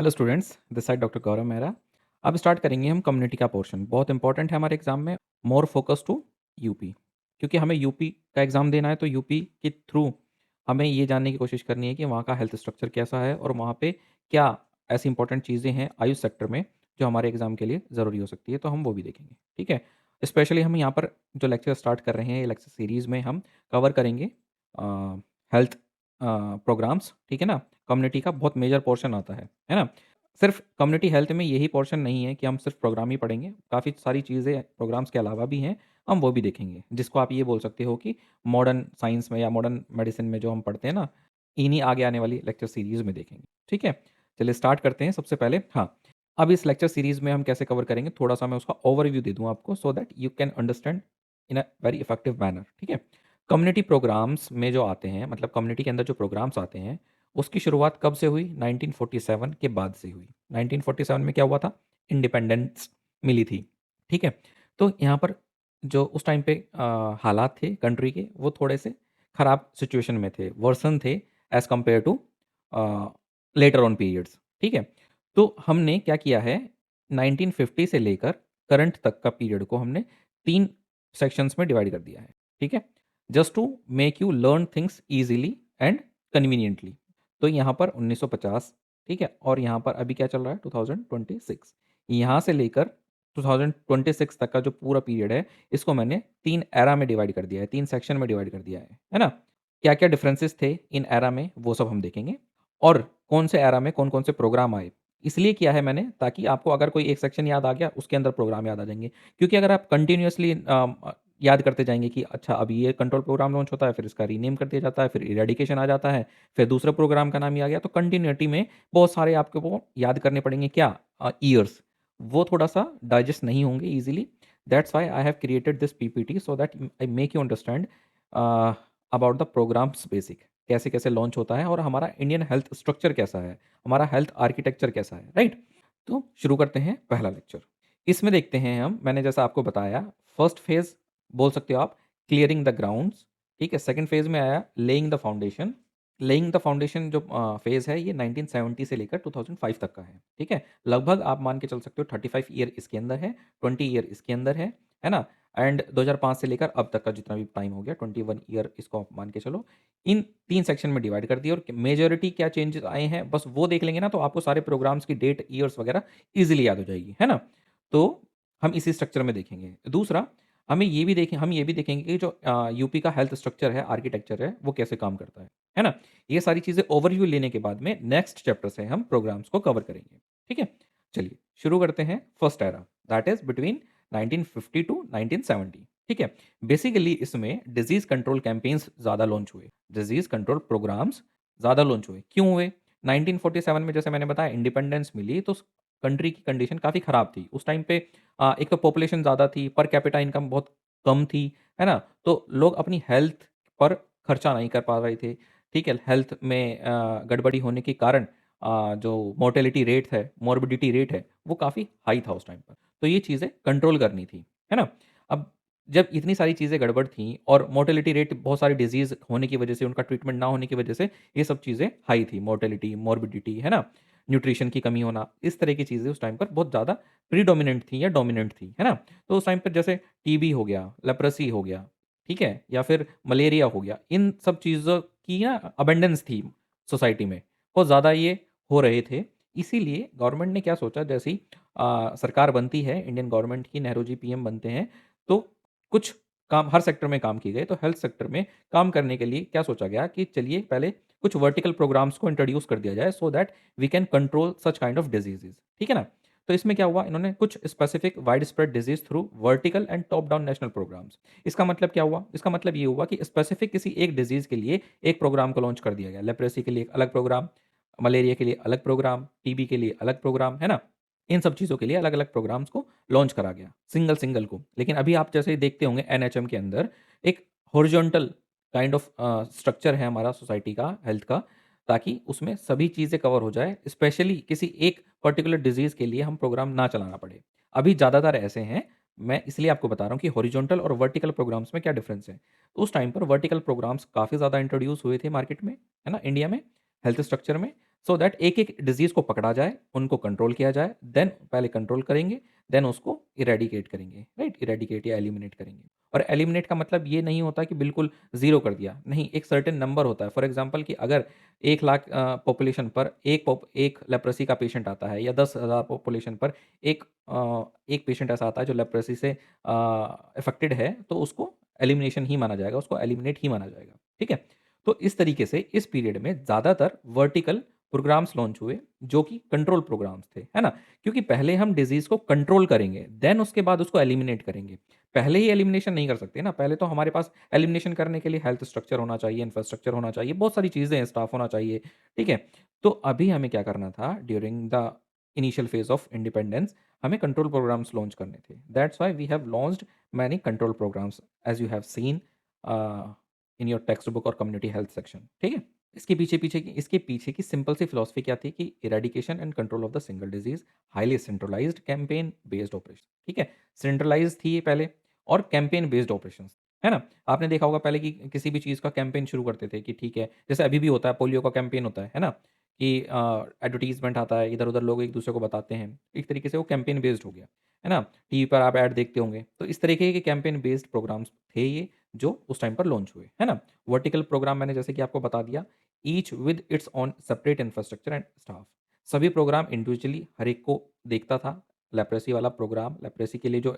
Hello students, this side doctor Gaurav Mehra. अब start करेंगे हम कम्युनिटी का पोर्शन। बहुत इंपॉर्टेंट है हमारे एग्जाम में। मोर फोकस टू यूपी, क्योंकि हमें यूपी का एग्ज़ाम देना है, तो यूपी के थ्रू हमें ये जानने की कोशिश करनी है कि वहाँ का हेल्थ स्ट्रक्चर कैसा है और वहाँ पे क्या ऐसी इंपॉर्टेंट चीज़ें हैं आयुष सेक्टर में जो हमारे एग्जाम के लिए ज़रूरी हो सकती है, तो हम वो भी देखेंगे। ठीक है। स्पेशली हम यहाँ पर जो लेक्चर स्टार्ट कर रहे हैं, ये लेक्चर सीरीज़ में हम कवर करेंगे हेल्थ प्रोग्राम्स। ठीक है ना। कम्युनिटी का बहुत मेजर पोर्शन आता है ना। सिर्फ कम्युनिटी हेल्थ में यही पोर्शन नहीं है कि हम सिर्फ प्रोग्राम ही पढ़ेंगे, काफ़ी सारी चीज़ें प्रोग्राम्स के अलावा भी हैं, हम वो भी देखेंगे, जिसको आप ये बोल सकते हो कि मॉडर्न साइंस में या मॉडर्न मेडिसिन में जो हम पढ़ते हैं ना, इन्हीं आगे आने वाली लेक्चर सीरीज़ में देखेंगे। ठीक है। चलिए स्टार्ट करते हैं। सबसे पहले हाँ, अब इस लेक्चर सीरीज़ में हम कैसे कवर करेंगे, थोड़ा सा मैं उसका ओवरव्यू दे दूँ आपको, so that you can understand in a very effective manner. ठीक है। कम्युनिटी प्रोग्राम्स में जो आते हैं, मतलब कम्युनिटी के अंदर जो प्रोग्राम्स आते हैं, उसकी शुरुआत कब से हुई? 1947 के बाद से हुई। 1947 में क्या हुआ था? इंडिपेंडेंस मिली थी। ठीक है। तो यहाँ पर जो उस टाइम पे हालात थे कंट्री के, वो थोड़े से ख़राब सिचुएशन में थे, वर्सन थे as compare to later on periods. ठीक है। तो हमने क्या किया है, 1950 से लेकर करंट तक का पीरियड को हमने 3 सेक्शंस में डिवाइड कर दिया है। ठीक है। Just to make you learn things easily and conveniently. तो यहाँ पर 1950, ठीक है, और यहाँ पर अभी क्या चल रहा है, 2026। यहाँ से लेकर 2026 तक का जो पूरा पीरियड है, इसको मैंने 3 एरा में डिवाइड कर दिया है, 3 सेक्शन में डिवाइड कर दिया है ना? क्या-क्या डिफरेंसेस थे इन एरा में, वो सब हम देखेंगे, और कौन से एरा में कौन-कौन से प्रोग्राम आए। इसलिए किया है मैंने, ताकि आपको अगर कोई एक सेक्शन याद आ गया, उसके अंदर प्रोग्राम याद आ जाएँगे। क्योंकि अगर आप कंटिन्यूअसली याद करते जाएँगे कि अच्छा अब ये कंट्रोल प्रोग्राम लॉन्च होता है, फिर इसका रीनेम कर दिया जाता है, फिर इरेडिकेशन आ जाता है, फिर दूसरे प्रोग्राम का नाम ही आ गया, तो कंटिन्यूटी में बहुत सारे आपको वो याद करने पड़ेंगे, क्या ईयर्स, वो थोड़ा-सा डाइजेस्ट नहीं होंगे easily. That's why I have created this PPT, so that I make you understand about the programs basic, कैसे-कैसे लॉन्च होता है और हमारा इंडियन हेल्थ स्ट्रक्चर कैसा है, हमारा हेल्थ आर्किटेक्चर कैसा है, राइट? तो शुरू करते हैं पहला लेक्चर। इसमें देखते हैं हम, मैंने जैसा आपको बताया, फर्स्ट फेज़ बोल सकते हो आप क्लियरिंग द ग्राउंड्स। ठीक है। सेकंड फेज़ में आया laying the foundation. Laying the foundation जो फेज़ है, ये 1970 से लेकर 2005 तक का है। ठीक है। लगभग आप मान के चल सकते हो 35 ईयर इसके अंदर है, 20 ईयर इसके अंदर है ना? एंड 2005 से लेकर अब तक का जितना भी टाइम हो गया, 21 ईयर इसको आप मान के चलो। इन 3 सेक्शन में डिवाइड कर दिया, और मेजॉरिटी क्या चेंजेस आए हैं, बस वो देख लेंगे ना, तो आपको सारे प्रोग्राम्स की डेट, ईयर्स वगैरह ईज़िली याद हो जाएगी, है ना? तो हम इसी स्ट्रक्चर में देखेंगे। दूसरा, हम ये भी देखेंगे कि जो यूपी का हेल्थ स्ट्रक्चर है, आर्किटेक्चर है, वो कैसे काम करता है ना? ये सारी चीज़ें ओवरव्यू लेने के बाद में नेक्स्ट चैप्टर से हम प्रोग्राम्स को कवर करेंगे। ठीक है? चलिए शुरू करते हैं first era, that is between 1950 to 1970। ठीक है? बेसिकली इसमें डिज़ीज़ कंट्रोल कैम्पेन्स ज़्यादा लॉन्च हुए, डिज़ीज़ कंट्रोल प्रोग्राम्स ज़्यादा लॉन्च हुए। क्यों हुए? 1947 में जैसे मैंने बताया इंडिपेंडेंस मिली, तो कंट्री की कंडीशन काफ़ी ख़राब थी। उस टाइम पे एक तो पॉपुलेशन ज़्यादा थी, पर कैपिटा इनकम बहुत कम थी, है ना? तो लोग अपनी हेल्थ पर खर्चा नहीं कर पा रहे थे। ठीक है? हेल्थ में गड़बड़ी होने के कारण जो मोर्टेलिटी रेट है, मॉर्बिडिटी रेट है, वो काफ़ी हाई था उस टाइम पर। तो ये चीज़ें कंट्रोल करनी थी, है ना? अब जब इतनी सारी चीज़ें गड़बड़ थीं और मोर्टेलिटी रेट, बहुत सारी डिज़ीज़ होने की वजह से, उनका ट्रीटमेंट ना होने की वजह से, ये सब चीज़ें हाई थी, मोर्टेलिटी, मॉर्बिडिटी, है ना? न्यूट्रिशन की कमी होना, इस तरह की चीज़ें उस टाइम पर बहुत ज़्यादा प्रीडोमिनेंट थी या डोमिनेंट थी, है ना? तो उस टाइम पर जैसे टीबी हो गया, लेप्रोसी हो गया, ठीक है? या फिर मलेरिया हो गया, इन सब चीज़ों की ना अबंडेंस थी सोसाइटी में, बहुत ज़्यादा ये हो रहे थे। इसीलिए गवर्नमेंट ने क्या सोचा, जैसे ही सरकार बनती है इंडियन गवर्नमेंट की, नेहरू जी पीएम बनते हैं, तो कुछ काम हर सेक्टर में काम किए गए। तो हेल्थ सेक्टर में काम करने के लिए क्या सोचा गया कि चलिए पहले कुछ वर्टिकल प्रोग्राम्स को इंट्रोड्यूस कर दिया जाए, so that we can control such kind of diseases. ठीक है ना? तो इसमें क्या हुआ, इन्होंने कुछ specific widespread disease through vertical and top down national programs. इसका मतलब क्या हुआ? इसका मतलब ये हुआ कि स्पेसिफिक किसी एक डिजीज के लिए एक प्रोग्राम को लॉन्च कर दिया गया। लेप्रेसी के लिए एक अलग प्रोग्राम, मलेरिया के लिए अलग प्रोग्राम, टीबी के लिए अलग प्रोग्राम, है ना? इन सब चीज़ों के लिए अलग अलग प्रोग्राम्स को लॉन्च करा गया, सिंगल सिंगल को। लेकिन अभी आप जैसे देखते होंगे एनएचएम के अंदर एक हॉरिजॉन्टल काइंड ऑफ स्ट्रक्चर है हमारा सोसाइटी का, हेल्थ का, ताकि उसमें सभी चीज़ें कवर हो जाए, स्पेशली किसी एक पर्टिकुलर डिजीज़ के लिए हम प्रोग्राम ना चलाना पड़े। अभी ज़्यादातर ऐसे हैं, मैं इसलिए आपको बता रहा हूँ कि हॉरिजॉन्टल और वर्टिकल प्रोग्राम्स में क्या डिफरेंस है। तो उस टाइम पर वर्टिकल प्रोग्राम्स काफ़ी ज़्यादा इंट्रोड्यूस हुए थे मार्केट में, है ना, इंडिया में। हेल्थ स्ट्रक्चर में, सो दैट एक-एक डिज़ीज़ को पकड़ा जाए, उनको कंट्रोल किया जाए, देन पहले कंट्रोल करेंगे, देन उसको इरेडिकेट करेंगे, राइट? इरेडिकेट या एलिमिनेट करेंगे। और एलिमिनेट का मतलब ये नहीं होता कि बिल्कुल ज़ीरो कर दिया, नहीं, एक सर्टेन नंबर होता है। फॉर एग्ज़ाम्पल कि अगर 1 लाख पॉपुलेशन पर एक लेप्रोसी का पेशेंट आता है, या 10,000 पॉपुलेशन पर एक पेशेंट ऐसा आता है जो लेप्रोसी से अफ़ेक्टेड है, तो उसको एलिमिनेशन ही माना जाएगा, उसको एलिमिनेट ही माना जाएगा, ठीक है? तो इस तरीके से इस पीरियड में ज़्यादातर वर्टिकल प्रोग्राम्स लॉन्च हुए, जो कि कंट्रोल प्रोग्राम्स थे, है ना? क्योंकि पहले हम डिज़ीज़ को कंट्रोल करेंगे, देन उसके बाद उसको एलिमिनेट करेंगे। पहले ही एलिमिनेशन नहीं कर सकते ना, पहले तो हमारे पास एलिमिनेशन करने के लिए हेल्थ स्ट्रक्चर होना चाहिए, इंफ्रास्ट्रक्चर होना चाहिए, बहुत सारी चीज़ें हैं, स्टाफ होना चाहिए, ठीक है? तो अभी हमें क्या करना था, during the initial phase of independence हमें कंट्रोल प्रोग्राम्स लॉन्च करने थे। That's why we have launched many control programs as you have seen in your textbook और कम्युनिटी हेल्थ सेक्शन, ठीक है? इसके पीछे की सिंपल सी फिलॉसफी क्या थी कि eradication and control of the single disease, highly centralised campaign based operation, ठीक है? सेंट्रलाइज थी ये पहले, और कैंपेन बेस्ड ऑपरेशन, है ना? आपने देखा होगा पहले कि किसी भी चीज़ का कैंपेन शुरू करते थे कि ठीक है, जैसे अभी भी होता है, पोलियो का कैंपेन होता है ना? कि एडवर्टीजमेंट आता है, इधर उधर लोग एक दूसरे को बताते हैं, एक तरीके से वो कैंपेन बेस्ड हो गया, है ना? टीवी पर आप ऐड देखते होंगे, तो इस तरीके के कैंपेन बेस्ड प्रोग्राम्स थे ये, जो उस टाइम पर लॉन्च हुए, है ना? वर्टिकल प्रोग्राम मैंने जैसे कि आपको बता दिया, each with its on separate infrastructure and staff. सभी प्रोग्राम इंडिविजुअली हर एक को देखता था। लेप्रेसी वाला प्रोग्राम, लेप्रेसी के लिए जो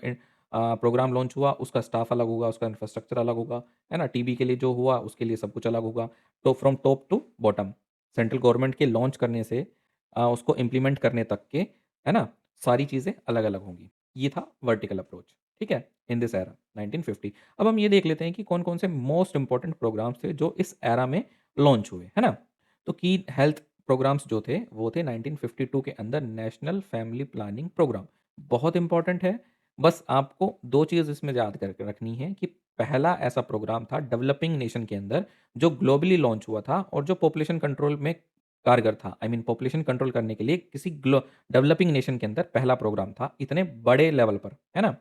प्रोग्राम लॉन्च हुआ, उसका स्टाफ अलग होगा, उसका इंफ्रास्ट्रक्चर अलग होगा, है ना? टीबी के लिए जो हुआ, उसके लिए सब कुछ अलग होगा। तो from top to bottom, central government के लॉन्च करने से उसको इम्प्लीमेंट करने तक के, है ना? सारी चीज़ें अलग-अलग होंगी। ये था वर्टिकल अप्रोच, ठीक है? In this era 1950। अब हम ये देख लेते हैं कि कौन-कौन से मोस्ट इम्पोर्टेंट प्रोग्राम्स थे जो इस एरा में लॉन्च हुए, है ना? तो की हेल्थ प्रोग्राम्स जो थे, वो थे 1952 के अंदर नेशनल फैमिली प्लानिंग प्रोग्राम। बहुत इंपॉर्टेंट है, बस आपको 2 चीज़ इसमें याद करके रखनी है कि पहला ऐसा प्रोग्राम था डेवलपिंग नेशन के अंदर, जो ग्लोबली लॉन्च हुआ था और जो पॉपुलेशन कंट्रोल में कारगर था। आई मीन पॉपुलेशन कंट्रोल करने के लिए किसी डेवलपिंग नेशन के अंदर पहला प्रोग्राम था, इतने बड़े लेवल पर, है ना?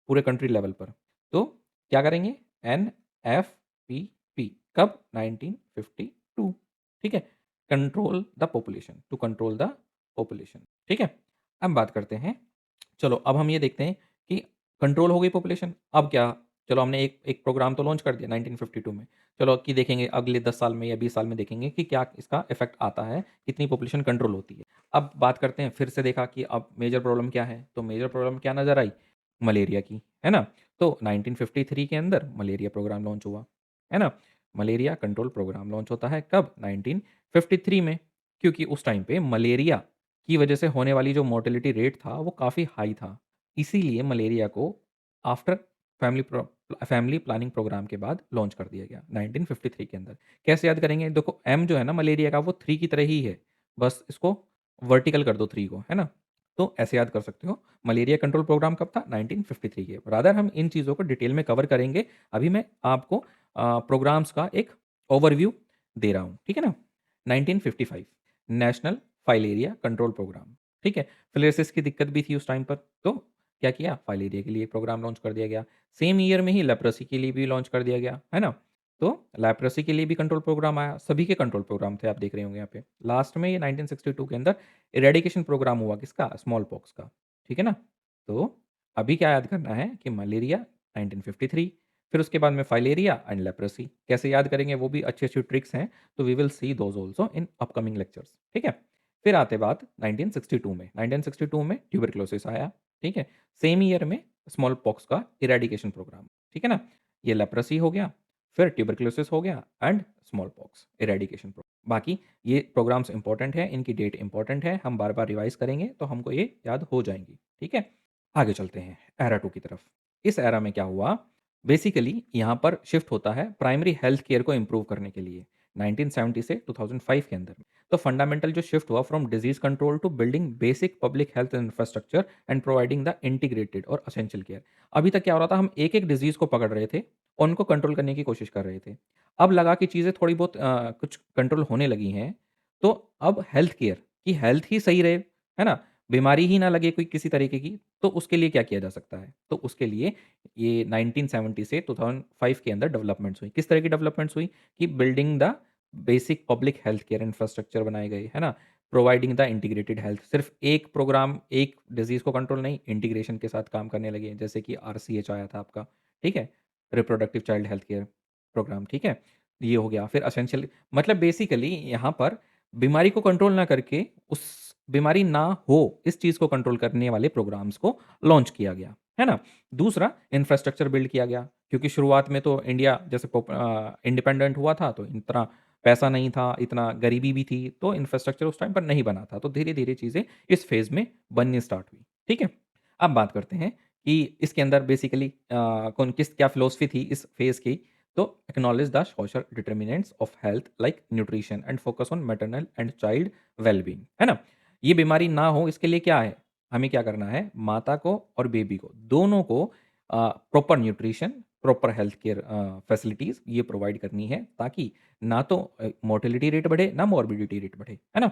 पूरे कंट्री लेवल पर। तो क्या करेंगे? एनएफपीपी कब? 1952, ठीक है? Control the population, to control the population, ठीक है? अब बात करते हैं, चलो अब हम ये देखते हैं कि कंट्रोल हो गई पॉपुलेशन, अब क्या? चलो हमने एक एक प्रोग्राम तो लॉन्च कर दिया 1952 में, चलो कि देखेंगे अगले 10 साल में या 20 साल में देखेंगे कि क्या इसका इफेक्ट आता है, कितनी पॉपुलेशन कंट्रोल होती है। अब बात करते हैं, फिर से देखा कि अब मेजर प्रॉब्लम क्या है, तो मेजर प्रॉब्लम क्या नज़र आई? मलेरिया की, है ना? तो 1953 के अंदर मलेरिया प्रोग्राम लॉन्च हुआ, है ना? मलेरिया कंट्रोल प्रोग्राम लॉन्च होता है कब? 1953 में, क्योंकि उस टाइम पे मलेरिया की वजह से होने वाली जो मोर्टेलिटी रेट था, वो काफ़ी हाई था। इसीलिए मलेरिया को आफ्टर फैमिली प्लानिंग प्रोग्राम के बाद लॉन्च कर दिया गया 1953 के अंदर। कैसे याद करेंगे? देखो एम जो है ना मलेरिया का, वो 3 की तरह ही है, बस इसको वर्टिकल कर दो 3 को, है ना? तो ऐसे याद कर सकते हो। मलेरिया कंट्रोल प्रोग्राम कब था? 1953 के। रादर हम इन चीज़ों को डिटेल में कवर करेंगे। अभी मैं आपको प्रोग्राम्स का एक ओवरव्यू दे रहा हूँ, ठीक है ना? 1955 नेशनल फाइलेरिया कंट्रोल प्रोग्राम, ठीक है? फिलेरियासिस की दिक्कत भी थी उस टाइम पर, तो क्या किया? फाइलेरिया के लिए प्रोग्राम लॉन्च कर दिया गया। सेम ईयर में ही लेप्रोसी के लिए भी लॉन्च कर दिया गया, है ना? तो लेप्रोसी के लिए भी कंट्रोल प्रोग्राम आया, सभी के कंट्रोल प्रोग्राम थे, आप देख रहे होंगे यहाँ पे। लास्ट में ये 1962 के अंदर इरेडिकेशन प्रोग्राम हुआ किसका? स्मॉल पॉक्स का, ठीक है ना? तो अभी क्या याद करना है कि मलेरिया 1953, फिर उसके बाद में फाइलेरिया एंड लेप्रोसी। कैसे याद करेंगे? वो भी अच्छी-अच्छी ट्रिक्स हैं, तो we will see those also in upcoming lectures, ठीक है? फिर आते बात 1962 में। 1962 में ट्यूबरक्लोसिस आया, ठीक है? सेम ईयर में स्मॉल पॉक्स का इरेडिकेशन प्रोग्राम, ठीक है ना? ये लेप्रोसी हो गया, फिर ट्यूबरक्लोसिस हो गया एंड स्मॉल पॉक्स इरेडिकेशन बाकी ये प्रोग्राम्स इंपॉर्टेंट हैं, इनकी डेट इंपॉर्टेंट है, हम बार-बार रिवाइज़ करेंगे तो हमको ये याद हो जाएँगी, ठीक है? आगे चलते हैं एरा 2 की तरफ। इस एरा में क्या हुआ? बेसिकली यहाँ पर शिफ्ट होता है प्राइमरी हेल्थ केयर को इम्प्रूव करने के लिए 1970 से 2005 के अंदर। तो फंडामेंटल जो शिफ्ट हुआ from disease control to building basic public health infrastructure and providing the integrated और असेंशियल केयर। अभी तक क्या हो रहा था, हम एक-एक डिजीज को पकड़ रहे थे और उनको कंट्रोल करने की कोशिश कर रहे थे। अब लगा कि चीज़ें थोड़ी बहुत कुछ कंट्रोल होने लगी हैं, तो अब हेल्थ केयर की हेल्थ ही सही रहे, है ना? बीमारी ही ना लगे कोई किसी तरीके की, तो उसके लिए क्या किया जा सकता है? तो उसके लिए ये 1970 से 2005 के अंदर डेवलपमेंट्स हुई। किस तरह की डेवलपमेंट्स हुई? कि building the basic public health care infrastructure बनाए गए, है ना? प्रोवाइडिंग द इंटीग्रेटेड हेल्थ, सिर्फ एक प्रोग्राम एक डिजीज़ को कंट्रोल नहीं, इंटीग्रेशन के साथ काम करने लगे, जैसे कि आरसीएच आया था आपका, ठीक है? Reproductive child health care programme, ठीक है? ये हो गया। फिर एसेंशियल, मतलब बेसिकली यहाँ पर बीमारी को कंट्रोल ना करके उस बीमारी ना हो, इस चीज़ को कंट्रोल करने वाले प्रोग्राम्स को लॉन्च किया गया, है ना? दूसरा, इंफ्रास्ट्रक्चर बिल्ड किया गया, क्योंकि शुरुआत में तो इंडिया जैसे इंडिपेंडेंट हुआ था, तो इतना पैसा नहीं था, इतना गरीबी भी थी, तो इंफ्रास्ट्रक्चर उस टाइम पर नहीं बना था। तो धीरे-धीरे चीज़ें इस फ़ेज़ में बननी स्टार्ट हुई, ठीक है? अब बात करते हैं कि इसके अंदर बेसिकली कौन किस क्या फ़िलॉसफ़ी थी इस फ़ेज़ की। तो acknowledge the social determinants of health like nutrition and focus on maternal and child well-being, है ना? ये बीमारी ना हो, इसके लिए क्या है? हमें क्या करना है? माता को और बेबी को, दोनों को proper nutrition, proper health care facilities ये प्रोवाइड करनी है, ताकि ना तो मोर्टेलिटी रेट बढ़े, ना मॉर्बिडिटी रेट बढ़े, है ना?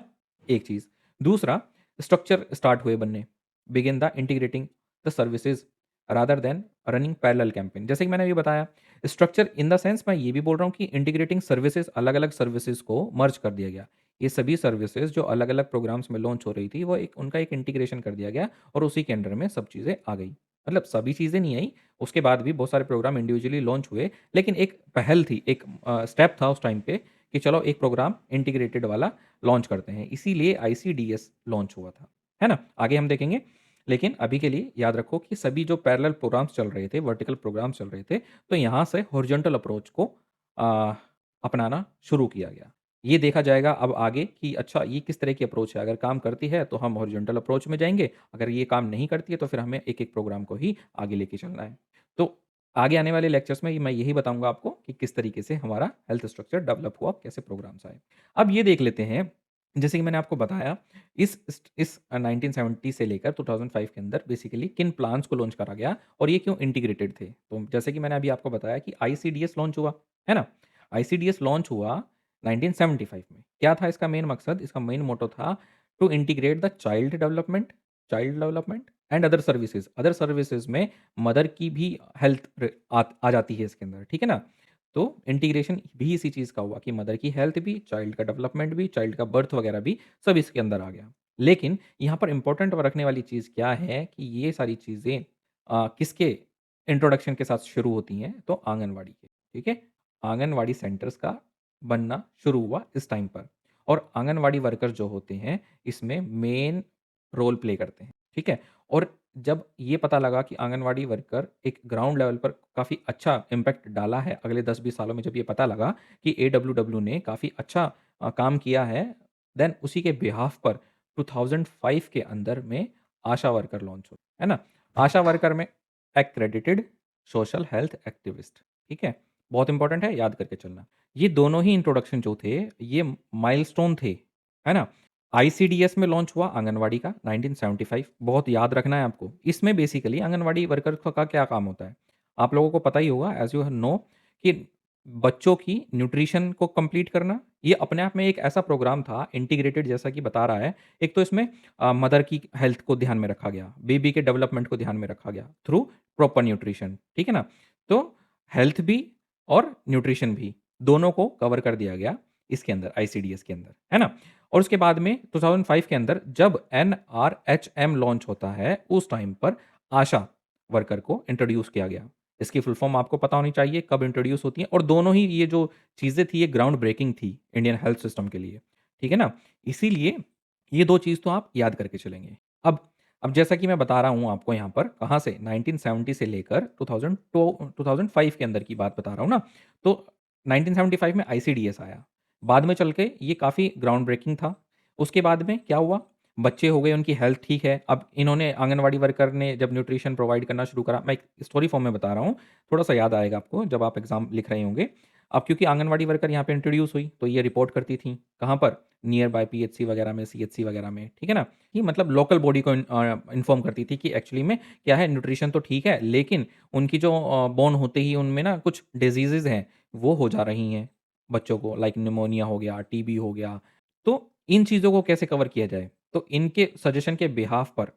एक चीज़। दूसरा, स्ट्रक्चर स्टार्ट हुए बनने, begin the integrating the services rather than running parallel campaign. जैसे कि मैंने अभी बताया, स्ट्रक्चर इन द सेंस मैं ये भी बोल रहा हूँ कि इंटीग्रेटिंग सर्विसेज़, अलग-अलग सर्विसेज़ को मर्ज कर दिया गया। ये सभी सर्विसेज़ जो अलग-अलग प्रोग्राम्स में लॉन्च हो रही थी, वो एक उनका एक इंटीग्रेशन कर दिया गया और उसी के अंडर में सब चीज़ें आ गई। मतलब सभी चीज़ें नहीं आई, उसके बाद भी बहुत सारे प्रोग्राम इंडिविजुअली लॉन्च हुए, लेकिन एक पहल थी, एक स्टेप था उस टाइम पे कि चलो एक प्रोग्राम इंटीग्रेटेड वाला लॉन्च करते हैं। इसीलिए आईसीडीएस लॉन्च हुआ था, है ना? आगे हम देखेंगे, लेकिन अभी के लिए याद रखो कि सभी जो पैरेलल प्रोग्राम्स चल रहे थे, वर्टिकल प्रोग्राम्स चल रहे थे, तो यहाँ से हॉरिजॉन्टल अप्रोच को अ, अपनाना शुरू किया गया। ये देखा जाएगा अब आगे कि अच्छा ये किस तरह की अप्रोच है, अगर काम करती है तो हम हॉरिजॉन्टल अप्रोच में जाएँगे, अगर ये काम नहीं करती है तो फिर हमें एक-एक प्रोग्राम को ही आगे लेके चलना है। तो आगे आने वाले लेक्चर्स में मैं यही बताऊँगा आपको कि किस तरीके से हमारा हेल्थ स्ट्रक्चर डेवलप हुआ, कैसे प्रोग्राम्स आए। अब ये देख लेते हैं, जैसे कि मैंने आपको बताया, इस 1970 से लेकर 2005 के अंदर बेसिकली किन प्लान्स को लॉन्च करा गया और ये क्यों इंटीग्रेटेड थे। तो जैसे कि मैंने अभी आपको बताया कि आईसीडीएस लॉन्च हुआ, है ना? आईसीडीएस लॉन्च हुआ 1975 में। क्या था इसका मेन मकसद? इसका मेन मोटो था to integrate the child development and other services. Other services में मदर की भी हेल्थ आ जाती है इसके अंदर, ठीक है ना? तो इंटीग्रेशन भी इसी चीज़ का हुआ कि मदर की हेल्थ भी, चाइल्ड का डेवलपमेंट भी, चाइल्ड का बर्थ वगैरह भी सब इसके अंदर आ गया। लेकिन यहाँ पर इम्पोर्टेंट रखने वाली चीज़ क्या है कि ये सारी चीज़ें किसके इंट्रोडक्शन के साथ शुरू होती हैं? तो आंगनवाड़ी के, ठीक है? आंगनवाड़ी सेंटर्स का बनना शुरू हुआ इस टाइम पर, और आंगनवाड़ी वर्कर जो होते हैं, इसमें मेन रोल प्ले करते हैं, ठीक है? और जब ये पता लगा कि आंगनवाड़ी वर्कर एक ग्राउंड लेवल पर काफ़ी अच्छा इम्पैक्ट डाला है, अगले 10-20 सालों में जब ये पता लगा कि एडब्ल्यूडब्ल्यू ने काफ़ी अच्छा काम किया है, देन उसी के बिहाफ़ पर 2005 के अंदर में आशा वर्कर लॉन्च हुए, है ना? आशा वर्कर में एक्रेडिटेड सोशल हेल्थ एक्टिविस्ट, ठीक है? बहुत इंपॉर्टेंट है, याद करके चलना। ये दोनों ही इंट्रोडक्शन जो थे, ये माइलस्टोन थे, है ना? आईसीडीएस में लॉन्च हुआ आंगनवाड़ी का 1975, बहुत याद रखना है आपको। इसमें बेसिकली आंगनवाड़ी वर्कर का क्या काम होता है? आप लोगों को पता ही होगा, एज़ यू नो, कि बच्चों की न्यूट्रिशन को कंप्लीट करना, ये अपने आप में एक ऐसा प्रोग्राम था इंटीग्रेटेड, जैसा कि बता रहा है। एक तो इसमें मदर की हेल्थ को ध्यान में रखा गया, बेबी के डेवलपमेंट को ध्यान में रखा गया थ्रू प्रॉपर न्यूट्रिशन, ठीक है ना? तो हेल्थ भी और न्यूट्रिशन भी, दोनों को कवर कर दिया गया इसके अंदर, आईसीडीएस के अंदर, है ना? और उसके बाद में 2005 के अंदर जब एनआरएचएम लॉन्च होता है, उस टाइम पर आशा वर्कर को इंट्रोड्यूस किया गया। इसकी फुल फॉर्म आपको पता होनी चाहिए, कब इंट्रोड्यूस होती है, और दोनों ही ये जो चीज़ें थी, ये ग्राउंड ब्रेकिंग थी इंडियन हेल्थ सिस्टम के लिए, ठीक है ना? इसीलिए ये 2 चीज़ तो आप याद करके चलेंगे। अब अब जैसा कि मैं बता रहा हूँ आपको यहाँ पर, कहाँ से 1970 से लेकर 2005 के अंदर की बात बता रहा हूँ ना, तो 1975 में आईसीडीएस आया। बाद में चल के ये काफ़ी ग्राउंड ब्रेकिंग था। उसके बाद में क्या हुआ? बच्चे हो गए, उनकी हेल्थ ठीक है। अब इन्होंने, आंगनवाड़ी वर्कर ने जब न्यूट्रिशन प्रोवाइड करना शुरू करा, मैं एक स्टोरी फॉर्म में बता रहा हूँ, थोड़ा-सा याद आएगा आपको जब आप एग्ज़ाम लिख रहे होंगे। अब क्योंकि आंगनवाड़ी वर्कर यहाँ पे इंट्रोड्यूस हुई, तो ये रिपोर्ट करती थीं, कहाँ पर? नियर बाय पीएचसी वगैरह में, सीएचसी वगैरह में, ठीक है ना? कि मतलब लोकल बॉडी को इन्फॉर्म करती थी कि एक्चुअली में क्या है, न्यूट्रिशन तो ठीक है, लेकिन उनकी जो बॉर्न होते ही उनमें ना कुछ डिज़ीज़ेज़ हैं, वो हो जा रही हैं बच्चों को, लाइक निमोनिया हो गया, टीबी हो गया। तो इन चीज़ों को कैसे कवर किया जाए? तो इनके सजेशन के बिहाफ़ पर,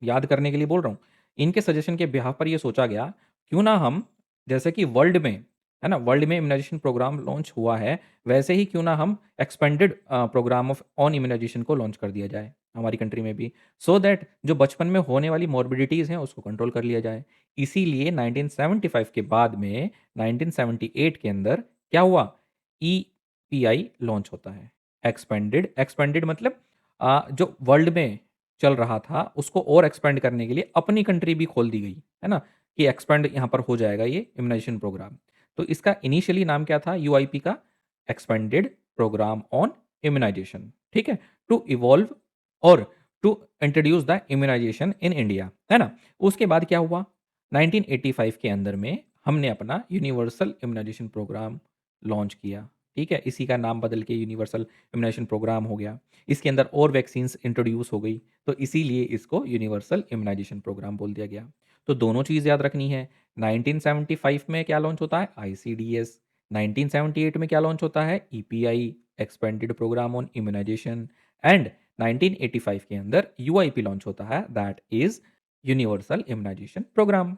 याद करने के लिए बोल रहा हूँ, इनके सजेशन के बिहाफ़ पर ये सोचा गया, क्यों ना हम, जैसे कि वर्ल्ड में है ना? वर्ल्ड में इम्यूनाइज़ेशन प्रोग्राम लॉन्च हुआ है, वैसे ही क्यों ना हम expanded programme of on immunization को लॉन्च कर दिया जाए, हमारी कंट्री में भी। सो दैट जो बचपन में होने वाली मॉर्बिडिटीज़ हैं, उसको कंट्रोल कर लिया जाए। इसीलिए 1975 के बाद में 1978 के अंदर क्या हुआ? ईपीआई लॉन्च होता है। एक्सपेंडेड एक्सपेंडेड मतलब जो वर्ल्ड में चल रहा था, उसको और एक्सपेंड करने के लिए अपनी कंट्री भी खोल दी गई, है ना? कि एक्सपेंड यहाँ पर हो जाएगा ये इम्यूनाइज़ेशन प्रोग्राम। तो इसका इनिशियली नाम क्या था यूआईपी का? एक्सपेंडेड प्रोग्राम ऑन इम्यूनाइज़ेशन, ठीक है? टू इवॉल्व और to introduce the immunization in India, है ना? उसके बाद क्या हुआ? 1985 के अंदर में हमने अपना यूनिवर्सल इम्यूनाइज़ेशन प्रोग्राम लॉन्च किया, ठीक है? इसी का नाम बदल के यूनिवर्सल इम्यूनाइज़ेशन प्रोग्राम हो गया। इसके अंदर और वैक्सीन्स इंट्रोड्यूस हो गई, तो इसीलिए इसको यूनिवर्सल इम्यूनाइज़ेशन प्रोग्राम बोल दिया गया। तो दोनों चीज़ याद रखनी है। 1975 में क्या लॉन्च होता है? आईसीडीएस। 1978 में क्या लॉन्च होता है? EPI, expanded programme on immunization. And 1985 के अंदर यूआईपी लॉन्च होता है, that is universal immunization programme.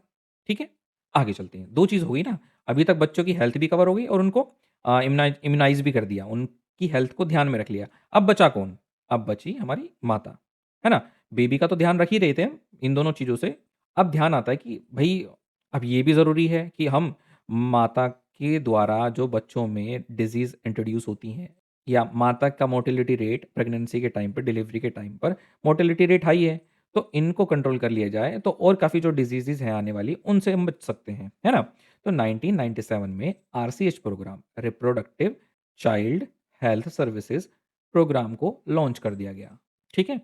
ठीक है? आगे चलते हैं। 2 चीज़ हो गई ना, अभी तक बच्चों की हेल्थ भी कवर हो गई और उनको इम्यूनाइज़ भी कर दिया, उनकी हेल्थ को ध्यान में रख लिया। अब बचा कौन? अब बची हमारी माता, है ना? बेबी का तो ध्यान रख ही रहे थे हम इन दोनों चीज़ों से। अब ध्यान आता है कि भई अब ये भी ज़रूरी है कि हम माता के द्वारा जो बच्चों में डिज़ीज़ इंट्रोड्यूस होती हैं या माता का मोर्टेलिटी रेट प्रेगनेंसी के टाइम पर, डिलीवरी के टाइम पर मोर्टेलिटी रेट हाई है, तो इनको कंट्रोल कर लिया जाए तो और काफ़ी जो डिज़ीज़ेज़ हैं आने वाली, उनसे हम बच सकते हैं, है ना? तो 1997 में RCH programme, reproductive child health services programme को लॉन्च कर दिया गया, ठीक है?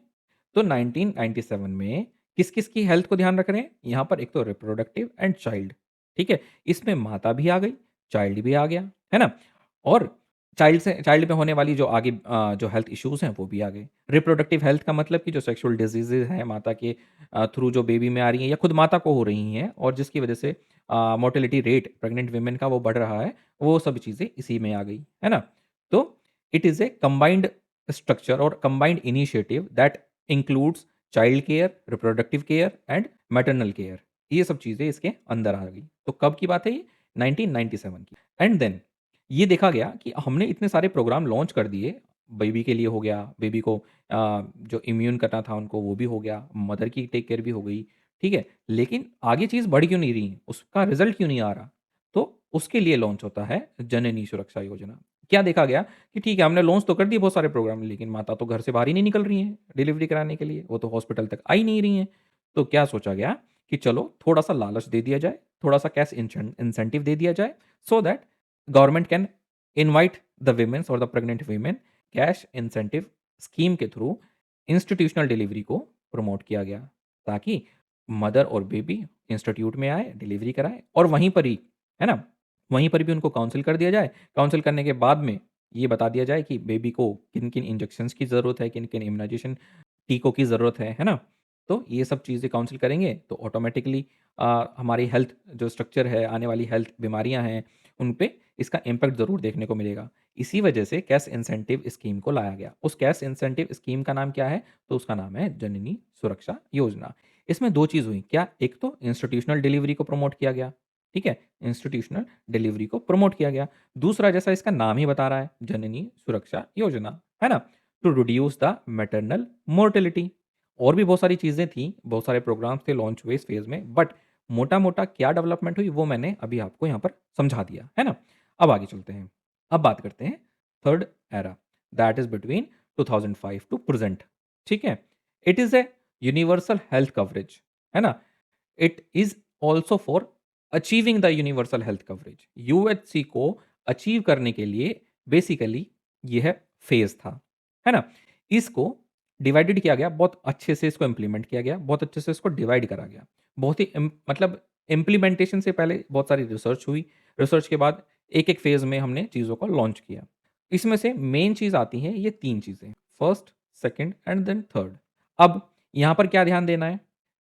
तो 1997 में किस-किस की हेल्थ को ध्यान रख रहे हैं? यहाँ पर एक तो रिप्रोडक्टिव एंड चाइल्ड, ठीक है? इसमें माता भी आ गई, चाइल्ड भी आ गया, है ना? और चाइल्ड में होने वाली जो आगे जो हेल्थ इश्यूज़ हैं वो भी आ गए। रिप्रोडक्टिव हेल्थ का मतलब कि जो सेक्सुअल डिजीज़ेज़ हैं माता के थ्रू जो बेबी में आ रही हैं या खुद माता को हो रही हैं और जिसकी वजह से मोर्टेलिटी रेट प्रेग्नेंट वुमेन का वो बढ़ रहा है, वो सब चीज़ें इसी में आ गई, है ना? तो it is a combined structure और combined initiative that includes child care, reproductive care and maternal care. ये सब चीज़ें इसके अंदर आ गई। तो कब की बात है ये? 1997 की। एंड देन ये देखा गया कि हमने इतने सारे प्रोग्राम लॉन्च कर दिए, बेबी के लिए हो गया, बेबी को जो इम्यून करना था उनको वो भी हो गया, मदर की टेक केयर भी हो गई, ठीक है? लेकिन आगे चीज़ बढ़ क्यों नहीं रही है? उसका रिज़ल्ट क्यों नहीं आ रहा? तो उसके लिए लॉन्च होता है जननी सुरक्षा योजना। क्या देखा गया कि ठीक है, हमने लॉन्च तो कर दिए बहुत सारे प्रोग्राम, लेकिन माता तो घर से बाहर ही नहीं निकल रही हैं डिलीवरी कराने के लिए, वो तो हॉस्पिटल तक आ ही नहीं रही हैं। तो क्या सोचा गया कि चलो थोड़ा-सा लालच दे दिया जाए, थोड़ा-सा कैश इंसेंटिव दे दिया जाए, so that government can invite the womens और the pregnant women cash incentive scheme के थ्रू इंस्टीट्यूशनल डिलीवरी को प्रमोट किया गया, ताकि मदर और बेबी इंस्टीट्यूट में आए, डिलीवरी कराएँ और वहीं पर ही, है ना? वहीं पर भी उनको काउंसल कर दिया जाए। काउंसल करने के बाद में ये बता दिया जाए कि बेबी को किन-किन इंजेक्शंस की ज़रूरत है, किन-किन इम्यूनाइज़ेशन टीकों की ज़रूरत है ना? तो ये सब चीज़ें काउंसल करेंगे तो ऑटोमैटिकली हमारी हेल्थ जो स्ट्रक्चर है, आने वाली हेल्थ बीमारियाँ हैं, उन पे इसका इम्पैक्ट ज़रूर देखने को मिलेगा। इसी वजह से कैश इंसेंटिव स्कीम को लाया गया। उस कैश इंसेंटिव स्कीम का नाम क्या है? तो उसका नाम है जननी सुरक्षा योजना। इसमें 2 चीज़ हुई, क्या? एक तो इंस्टीट्यूशनल डिलीवरी को प्रमोट किया गया, ठीक है? इंस्टीट्यूशनल डिलीवरी को प्रमोट किया गया। दूसरा जैसा इसका नाम ही बता रहा है, जननी सुरक्षा योजना, है ना? To reduce the maternal mortality. और भी बहुत सारी चीज़ें थी, बहुत सारे प्रोग्राम्स थे लॉन्च हुए इस फेज़ में, बट मोटा-मोटा क्या डेवलपमेंट हुई वो मैंने अभी आपको यहाँ पर समझा दिया, है ना? अब आगे चलते हैं। अब बात करते हैं third era, that is between 2005 to present, ठीक है? It is a universal health coverage, है ना? It is also for achieving the universal health coverage. UHC को अचीव करने के लिए बेसिकली यह फेज़ था, है ना? इसको डिवाइडेड किया गया, बहुत अच्छे से इसको इम्प्लीमेंट किया गया, बहुत अच्छे से इसको डिवाइड करा गया। बहुत ही मतलब इम्प्लीमेंटेशन से पहले बहुत सारी रिसर्च हुई, रिसर्च के बाद एक-एक फेज़ में हमने चीज़ों को लॉन्च किया। इसमें से मेन चीज़ आती हैं ये 3 चीज़ें, first, second and then third. अब यहाँ पर क्या ध्यान देना है?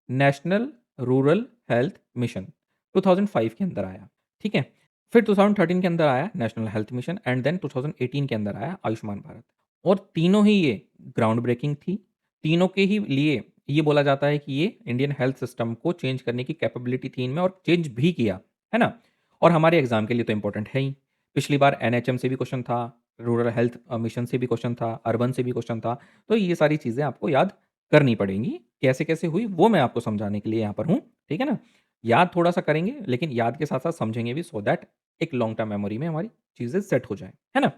नेशनल रूरल हेल्थ मिशन 2005 के अंदर आया, ठीक है? फिर 2013 के अंदर आया national health mission and then 2018 के अंदर आया आयुष्मान भारत। और तीनों ही ये ग्राउंड ब्रेकिंग थी। तीनों के ही लिए ये बोला जाता है कि ये इंडियन हेल्थ सिस्टम को चेंज करने की कैपेबिलिटी थी इनमें और चेंज भी किया, है ना? और हमारे एग्ज़ाम के लिए तो इम्पोर्टेंट है ही। पिछली बार एनएचएम से भी क्वेश्चन था, रूरल हेल्थ मिशन से भी क्वेश्चन था, अर्बन से भी क्वेश्चन था। तो ये सारी चीज़ें आपको याद करनी पड़ेंगी। कैसे-कैसे हुई वो मैं आपको समझाने के लिए यहाँ पर हूँ, ठीक है ना? याद थोड़ा-सा करेंगे लेकिन याद के साथ-साथ समझेंगे भी सो दैट एक लॉन्ग टर्म मेमोरी में हमारी चीज़ें सेट हो जाएँ, है ना?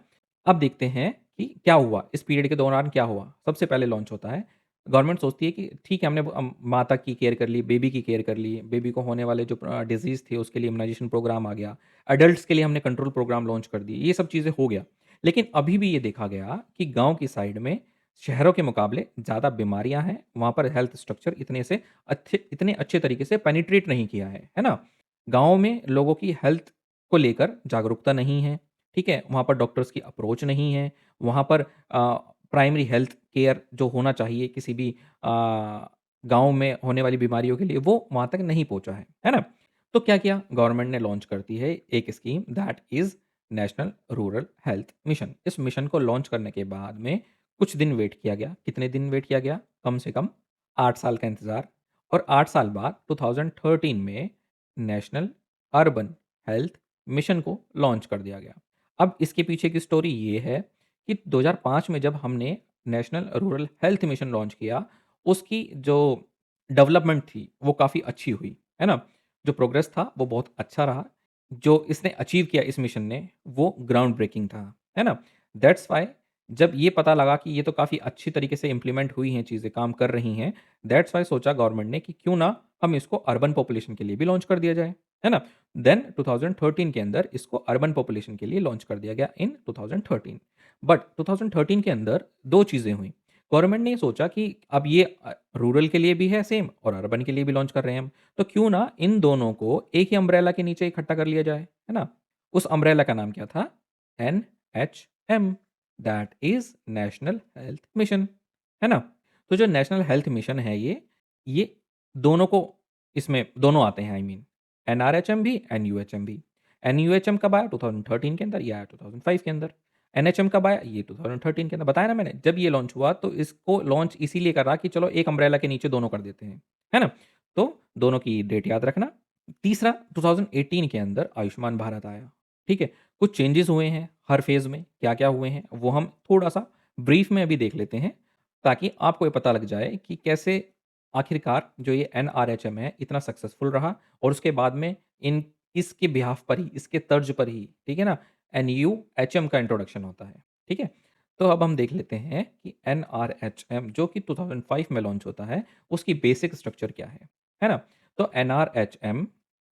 अब देखते हैं कि क्या हुआ, इस पीरियड के दौरान क्या हुआ? सबसे पहले लॉन्च होता है, गवर्नमेंट सोचती है कि ठीक है हमने माता की केयर कर ली, बेबी की केयर कर ली, बेबी को होने वाले जो डिज़ीज़ थे उसके लिए इम्यूनाइज़ेशन प्रोग्राम आ गया, एडल्ट्स के लिए हमने कंट्रोल प्रोग्राम लॉन्च कर दिए, ये सब चीज़ें हो गया। लेकिन अभी भी ये देखा गया कि गाँव की साइड में शहरों के मुकाबले ज़्यादा बीमारियाँ हैं, वहाँ पर हेल्थ स्ट्रक्चर इतने अच्छे तरीके से पेनिट्रेट नहीं किया है ना? गाँव में लोगों की हेल्थ को लेकर जागरूकता नहीं है, ठीक है? वहाँ पर डॉक्टर्स की अप्रोच नहीं है, वहाँ पर प्राइमरी हेल्थ केयर जो होना चाहिए किसी भी गाँव में होने वाली बीमारियों के लिए, वो वहाँ तक नहीं पहुँचा है ना? तो क्या किया? गवर्नमेंट ने लॉन्च कर दी है एक scheme that is national rural health mission. इस मिशन को लॉन्च करने के बाद में कुछ दिन वेट किया गया। कितने दिन वेट किया गया? कम से कम 8 साल का इंतज़ार और 8 साल बाद 2013 में नेशनल अर्बन हेल्थ मिशन को लॉन्च कर दिया गया। अब इसके पीछे की स्टोरी ये है कि 2005 में जब हमने national rural health mission launch किया, उसकी जो डेवलपमेंट थी, वो काफ़ी अच्छी हुई, है ना? जो प्रोग्रेस था, वो बहुत अच्छा रहा। जो इसने अचीव किया इस मिशन ने, वो ग्राउंड ब्रेकिंग था, है ना? दैट्स व्हाई जब ये पता लगा कि ये तो काफ़ी अच्छी तरीके से इम्प्लीमेंट हुई हैं चीज़ें, काम कर रही हैं, दैट्स व्हाई सोचा गवर्नमेंट ने कि क्यों ना हम इसको अर्बन पॉपुलेशन के लिए भी लॉन्च कर दिया जाए, है ना? देन 2013 के अंदर इसको अर्बन पॉपुलेशन के लिए लॉन्च कर दिया गया इन 2013। बट 2013 के अंदर 2 चीज़ें हुई। गवर्नमेंट ने ये सोचा कि अब ये रूरल के लिए भी है सेम और अर्बन के लिए भी लॉन्च कर रहे हैं हम, तो क्यों ना इन दोनों को एक ही अम्ब्रेला के नीचे इकट्ठा कर लिया जाए, है ना? उस अम्ब्रेला का नाम क्या था? NHM, that is national health mission, है ना? तो जो नेशनल हेल्थ मिशन है ये दोनों को इसमें दोनों आते हैं आई मीन एनआरएचएम भी, एनयूएचएम भी। एनयूएचएम कब आया? 2013 के अंदर, ये आया 2005 के अंदर। एनएचएम कब आया? ये 2013 के अंदर। बताया ना मैंने, जब ये लॉन्च हुआ तो इसको लॉन्च इसीलिए करा कि चलो एक अम्ब्रेला के नीचे दोनों कर देते हैं, है ना? तो दोनों की डेट याद रखना। तीसरा 2018 के अंदर आयुष्मान भारत आया, ठीक है? कुछ चेंजेस हुए हैं हर फ़ेज़ में, क्या-क्या हुए हैं, वो हम थोड़ा-सा ब्रीफ में अभी देख लेते हैं, ताकि आपको ये पता लग जाए कि कैसे आखिरकार जो ये एनआरएचएम है इतना सक्सेसफुल रहा और उसके बाद में इन इसके बिहाफ़ पर ही, इसके तर्ज पर ही, ठीक है ना? एनयूएचएम का इंट्रोडक्शन होता है, ठीक है? तो अब हम देख लेते हैं कि एनआरएचएम जो कि 2005 में लॉन्च होता है, उसकी बेसिक स्ट्रक्चर क्या है ना? तो NRHM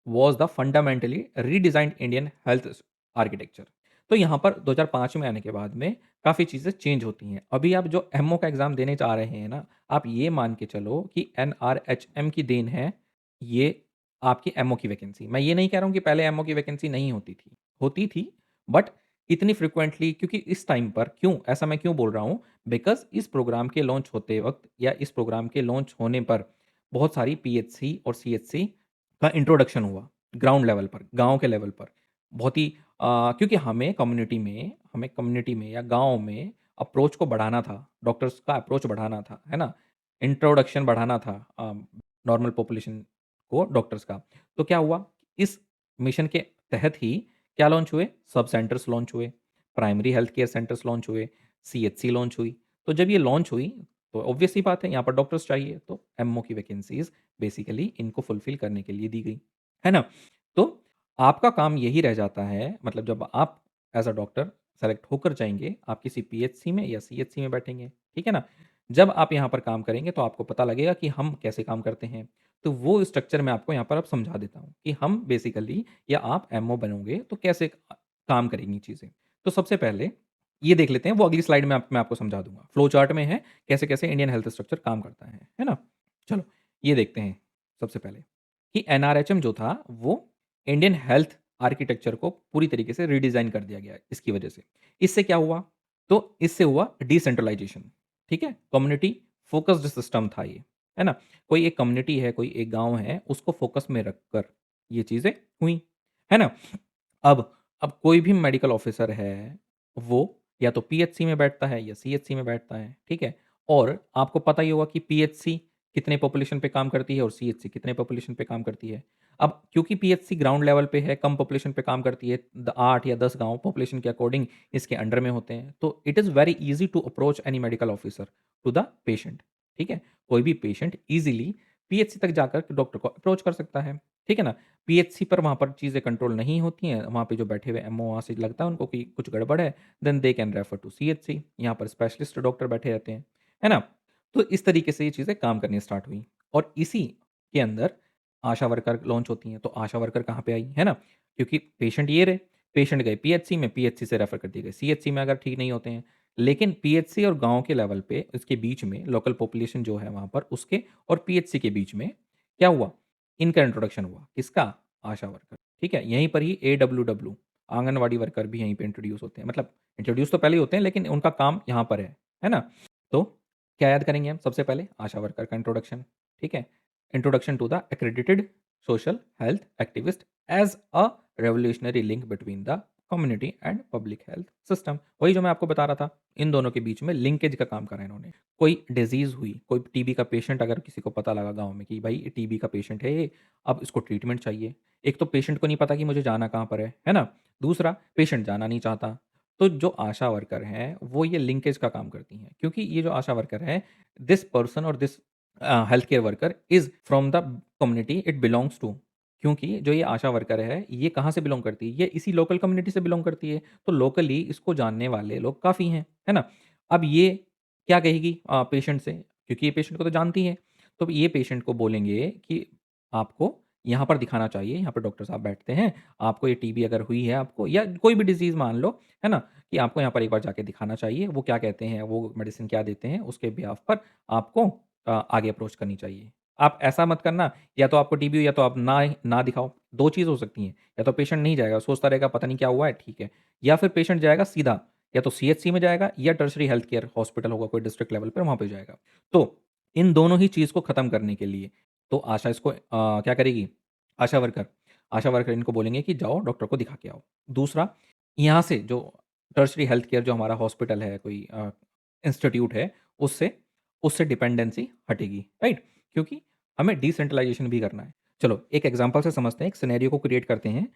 was the fundamentally redesigned Indian health architecture. तो यहाँ पर 2005 में आने के बाद में काफ़ी चीज़ें चेंज होती हैं। अभी आप जो एमओ का एग्ज़ाम देने जा रहे हैं ना, आप ये मान के चलो कि एनआरएचएम की देन है, ये आपकी एमओ की वैकेंसी। मैं ये नहीं कह रहा हूँ कि पहले एमओ की वैकेंसी नहीं होती थी, बट इतनी फ्रीक्वेंटली क्योंकि इस टाइम पर ऐसा मैं क्यों बोल रहा हूँ? बिकॉज़ इस प्रोग्राम के लॉन्च होते वक़्त या इस प्रोग्राम के लॉन्च होने पर बहुत सारी पीएचसी और सीएचसी का इंट्रोडक्शन हुआ, ग्राउंड लेवल पर, गाँव के लेवल पर। बहुत ही क्योंकि हमें कम्युनिटी में या गाँव में अप्रोच को बढ़ाना था, डॉक्टर्स का अप्रोच बढ़ाना था, है ना? इंट्रोडक्शन बढ़ाना था नॉर्मल पॉपुलेशन को डॉक्टर्स का। तो क्या हुआ? इस मिशन के तहत ही क्या लॉन्च हुए? सब सेंटर्स लॉन्च हुए, primary health care centres launch हुए, सीएचसी लॉन्च हुई। तो जब ये लॉन्च हुई, तो ऑब्वियस सी बात है यहाँ पर डॉक्टर्स चाहिए, तो एमओ की वैकेंसीज़ बेसिकली इनको फुलफ़िल करने के लिए दी गई, है ना? तो आपका काम यही रह जाता है मतलब जब आप एज़ अ डॉक्टर सेलेक्ट होकर जाएँगे, आप किसी पीएचसी में या सीएचसी में बैठेंगे, ठीक है ना? जब आप यहाँ पर काम करेंगे तो आपको पता लगेगा कि हम कैसे काम करते हैं। तो वो स्ट्रक्चर मैं आपको यहाँ पर अब समझा देता हूँ कि हम बेसिकली या आप एमओ बनोगे तो कैसे काम करेंगी चीज़ें। तो सबसे पहले ये देख लेते हैं, वो अगली स्लाइड में मैं आपको समझा दूँगा। फ्लो चार्ट में है कैसे-कैसे इंडियन हेल्थ स्ट्रक्चर काम करता है ना? चलो ये देखते हैं सबसे पहले कि एनआरएचएम जो था वो इंडियन हेल्थ आर्किटेक्चर को पूरी तरीके से रीडिज़ाइन कर दिया गया इसकी वजह से। इससे क्या हुआ? तो इससे हुआ डिसेंट्रलाइज़ेशन, ठीक है? कम्युनिटी फ़ोकस्ड सिस्टम था ये, है ना? कोई एक कम्युनिटी है, कोई एक गाँव है, उसको फ़ोकस में रखकर ये चीज़ें हुई, है ना? अब अब कोई भी मेडिकल ऑफ़िसर है, वो या तो पीएचसी में बैठता है या सीएचसी में बैठता है, ठीक है? और आपको पता ही होगा कि पीएचसी कितने पॉपुलेशन पे काम करती है और सीएचसी कितने पॉपुलेशन पे काम करती है। अब क्योंकि पीएचसी ग्राउंड लेवल पे है, कम पॉपुलेशन पे काम करती है, 8 या 10 गांव पॉपुलेशन के अकॉर्डिंग इसके अंडर में होते हैं, तो it is very easy to approach any medical officer to the patient. ठीक है, कोई भी पेशेंट इजीली पीएचसी तक जाकर डॉक्टर को अप्रोच कर सकता है। ठीक है ना, पीएचसी पर वहाँ पर चीज़ें कंट्रोल नहीं होती हैं, वहाँ पे जो बैठे हुए एमओ वहाँ से लगता है उनको कि कुछ गड़बड़ है, then they can refer to CHC. यहाँ पर स्पेशलिस्ट डॉक्टर बैठे रहते हैं, है ना? तो इस तरीके से ये चीज़ें काम करनी स्टार्ट हुई और इसी के अंदर आशा वर्कर लॉन्च होती हैं। तो आशा वर्कर कहाँ पे आई, है ना? क्योंकि पेशेंट ये रहे, पेशेंट गए पीएचसी में, पीएचसी से रेफर कर दिए गए सीएचसी में अगर ठीक नहीं होते हैं। लेकिन पीएचसी और गाँव के लेवल पे इसके बीच में लोकल पॉपुलेशन जो है वहाँ पर उसके और पीएचसी के बीच में क्या हुआ? इनका इंट्रोडक्शन हुआ। किसका? आशा वर्कर। ठीक है? यहीं पर ही एडब्ल्यूडब्ल्यू आंगनवाड़ी वर्कर भी यहीं पे इंट्रोड्यूस होते हैं। मतलब इंट्रोड्यूस तो पहले ही होते हैं लेकिन उनका काम यहाँ पर है ना? तो क्या याद करेंगे हम? सबसे पहले आशा वर्कर का इंट्रोडक्शन, ठीक है? Introduction to the accredited social health activist as a revolutionary link between the community and public health system. वही जो मैं आपको बता रहा था, इन दोनों के बीच में लिंकेज का काम करा इन्होंने। कोई डिज़ीज़ हुई, कोई टीबी का पेशेंट अगर किसी को पता लगा गाँव में कि भाई ये टीबी का पेशेंट है ये, अब इसको ट्रीटमेंट चाहिए। एक तो पेशेंट को नहीं पता कि मुझे जाना कहाँ पर है ना? दूसरा पेशेंट जाना नहीं चाहता। तो जो आशा वर्कर हैं, वो ये लिंकेज का काम करती हैं क्योंकि ये जो आशा वर्कर है, दिस पर्सन और this health care worker is from the community it belongs to. क्योंकि जो ये आशा वर्कर है, ये कहाँ से बिलॉन्ग करती है? ये इसी लोकल कम्युनिटी से बिलॉन्ग करती है। तो लोकली इसको जानने वाले लोग काफ़ी हैं, है ना? अब ये क्या कहेगी पेशेंट से? क्योंकि ये पेशेंट को तो जानती है। तो ये पेशेंट को बोलेंगे कि आपको यहाँ पर दिखाना चाहिए, यहाँ पर डॉक्टर साहब बैठते हैं। आपको ये टीबी अगर हुई है आपको या कोई भी डिज़ीज़ मान लो, है ना? कि आपको यहाँ पर एक बार जाके दिखाना चाहिए। वो क्या कहते हैं, वो मेडिसिन क्या देते हैं, उसके बिहाफ़ पर आपको आगे अप्रोच करनी चाहिए। आप ऐसा मत करना, या तो आपको टीबी हो या तो आप ना दिखाओ। 2 चीज़ हो सकती हैं, या तो पेशेंट नहीं जाएगा, सोचता रहेगा पता नहीं क्या हुआ है, ठीक है। या फिर पेशेंट जाएगा सीधा या तो सीएचसी में जाएगा या टर्शियरी हेल्थ केयर हॉस्पिटल होगा कोई डिस्ट्रिक्ट लेवल पे, वहाँ पे जाएगा। तो इन दोनों ही चीज़ को ख़त्म करने के लिए तो आशा इसको क्या करेगी? आशा वर्कर आशा वर्कर इनको बोलेंगे कि जाओ डॉक्टर को दिखा के आओ। दूसरा, यहाँ से जो टर्शियरी हेल्थ केयर जो हमारा हॉस्पिटल है, कोई इंस्टीट्यूट है, उससे उससे डिपेंडेंसी हटेगी, राइट? क्योंकि हमें डिसेंट्रलाइज़ेशन भी करना है। चलो एक एग्ज़ाम्पल से समझते हैं, एक सिनेरियो को क्रिएट करते हैं